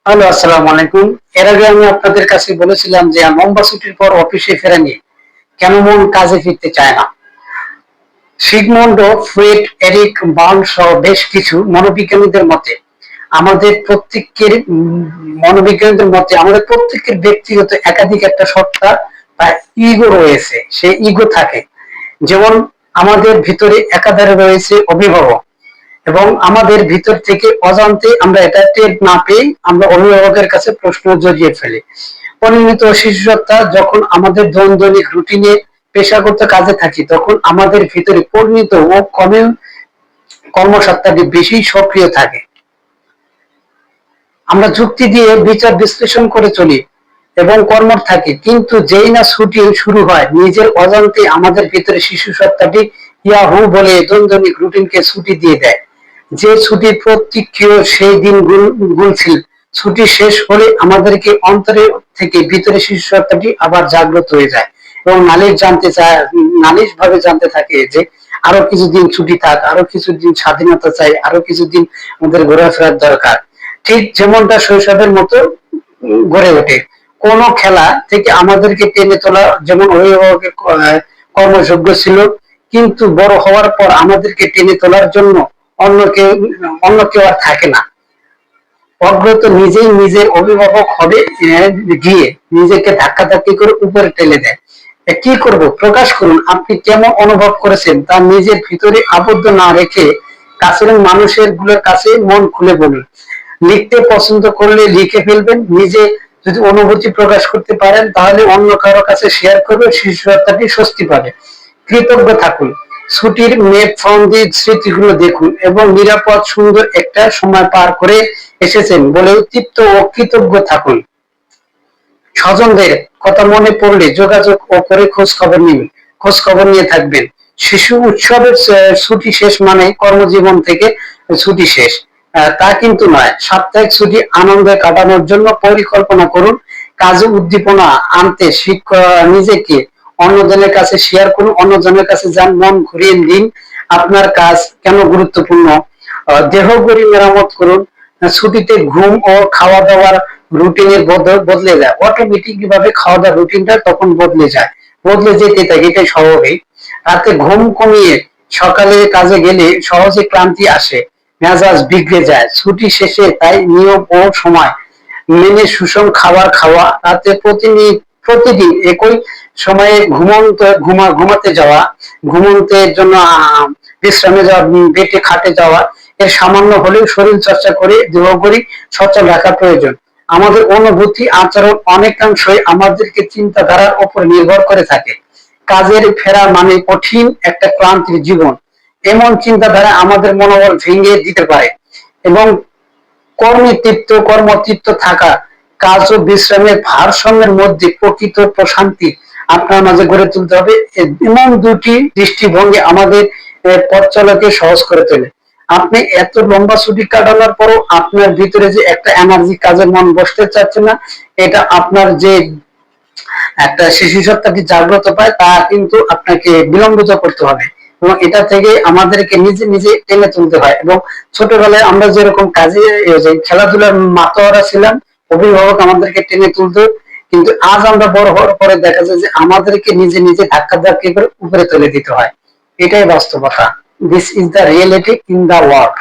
Hello, আসসালামু আলাইকুম। এর আগে আমি আপনাদের কাছে বলেছিলাম যে লম্বা ছুটির পর অফিসে ফেরা নিয়ে কেন মন কাজে ফিরতে চায় না। সিগমন্ড ফ্রয়েড, এরিক বার্ন সহ বেশ কিছু মনোবিজ্ঞানীদের মতে আমাদের প্রত্যেকের মনোবিজ্ঞানীদের মতে আমাদের প্রত্যেকের ব্যক্তিগত একাধিক একটা সত্তা বা ইগো রয়েছে, সেই ইগো থাকে। যেমন আমাদের ভিতরে একাধারে রয়েছে অভিভাবক, এবং আমাদের ভিতর থেকে অজান্তে আমরা এটা টের না পেয়ে আমরা অভিভাবকের কাছে প্রশ্ন জড়িয়ে ফেলি। পরিণত শিশুসত্তা যখন আমাদের দৈনন্দিন রুটিনে পেশাগত কাজে থাকি, তখন আমাদের ভিতরে পরিণত ও কর্মসত্তাটি বেশি সক্রিয় থাকে। আমরা যুক্তি দিয়ে বিচার বিশ্লেষণ করে চলি এবং কর্মঠ থাকি, কিন্তু যেই না ছুটি শুরু হয়, নিজের অজান্তে আমাদের ভিতরে শিশু সত্তাটি ইয়াহু বলে দৈনন্দিন রুটিনকে ছুটি দিয়ে দেয়। যে ছুটির প্রতীক্ষীয় সেই দিন গুনছিল, ছুটি শেষ হলে আমাদেরকে অন্তরে থেকে ভিতরে শিশু সত্তাটি আবার জাগ্রত হয়ে যায় এবং নালিশ ভাবে জানতে থাকে যে আরো কিছুদিন ছুটি থাক, আরো কিছুদিন স্বাধীনতা চাই, আরো কিছুদিন আমাদের ঘোরাফেরার দরকার। ঠিক যেমনটা শৈশবের মতো গড়ে ওঠে। কোন খেলা থেকে আমাদেরকে টেনে তোলা যেমন অভিভাবকের কর্মযোগ্য ছিল, কিন্তু বড় হওয়ার পর আমাদেরকে টেনে তোলার জন্য অন্য কেউ অন্য কেউ আর থাকে না। অগ্রত নিজেই নিজের অভিভাবক হবে, গিয়ে নিজেকে ধাক্কাধাক্কি করে উপরে ঠেলে দেয়। কি করব, প্রকাশ করুন আপনি কেমন অনুভব করেছেন তা নিজের ভিতরে আবদ্ধ না রেখে কাছের মানুষের গুলোর কাছে মন খুলে বলুন। লিখতে পছন্দ করলে লিখে ফেলবেন, নিজে যদি অনুভূতি প্রকাশ করতে পারেন তাহলে অন্য কারো কাছে শেয়ার করবে, শিশু আত্মাটি স্বস্তি পাবে। কৃতজ্ঞ থাকুন, ছুটির মেপ ফোন দিয়ে স্মৃতিগুলো দেখুন এবং নিরাপদ সুন্দর একটা সময় পার করে এসেছেন বলে তৃপ্ত ও কৃতজ্ঞ থাকুন। স্বজনদের কথা মনে পড়লে যোগাযোগ ও করে খোঁজ খবর নিয়ে থাকবেন। শিশু উৎসবের ছুটি শেষ মানে কর্মজীবন থেকে ছুটি শেষ, তা কিন্তু নয়। সাপ্তাহিক ছুটি আনন্দে কাটানোর জন্য পরিকল্পনা করুন। কাজে উদ্দীপনা আনতে নিজেকে অন্যজনের কাছে শেয়ার করুন, অন্যজনের কাছে যান, মন ঘুরিয়ে দিন আপনার কাজ কেন গুরুত্বপূর্ণ। দেহ গড়ি মেরামত করুন। ছুটিতে ঘুম ও খাওয়া দাওয়ার রুটিনের বদলে যায়, অটোমেটিকলি ভাবে খাওয়া দাওয়ার রুটিনটা তখন বদলে যেতে থাকে, এটাই স্বাভাবিক। রাতে ঘুম কমিয়ে সকালে কাজে গেলে সহজে ক্লান্তি আসে, মেজাজ বিগড়ে যায়। ছুটি শেষে তাই নিয়ম ও সময় মেনে সুষম খাবার খাওয়া, রাতে প্রতিদিন একই সময়ে ঘুমাতে যাওয়া, ঘুমন্তের জন্য বিশ্রামে যাওয়া, বেটে খাটে যাওয়া, এর সামান্য হলেও শরীর চর্চা করে দেহগড়ি সচল রাখা প্রয়োজন। আমাদের অনুভূতি আচরণ অনেকাংশই আমাদেরকে চিন্তাধারার উপর নির্ভর করে থাকে। কাজের ফেরা মানে কঠিন একটা ক্লান্তির জীবন, এমন চিন্তাধারা আমাদের মনোবল ভেঙে দিতে পারে এবং কর্মতৃপ্ত থাকা, কাজ ও বিশ্রামের ভারসাম্যের মধ্যে প্রকৃত প্রশান্তি আপনার মাঝে গড়ে তুলতে হবে। এমন দুটি দৃষ্টিভঙ্গি আমাদের পথ চলাকে সহজ করে তোলে। আপনি এত লম্বা ছুটি কাটানোর পরও আপনার ভিতরে যে একটা এনার্জি, কাজের মন বসতে চাচ্ছে না, এটা আপনার যে একটা শিশু সত্তাকে জাগ্রত পায় তা কিন্তু আপনাকে বিলম্বিত করতে হবে, এবং এটা থেকে আমাদেরকে নিজে নিজে টেনে তুলতে হয়। এবং ছোটবেলায় আমরা যেরকম কাজে খেলাধুলার মাতোয়ারা ছিলাম, অভিভাবক আমাদেরকে টেনে তুলতো, কিন্তু আজ আমরা বড় হওয়ার পরে দেখা যায় যে আমাদেরকে নিজে নিজে ধাক্কি করে উপরে তুলে দিতে হয়। এটাই বাস্তবতা। This is the reality in the world.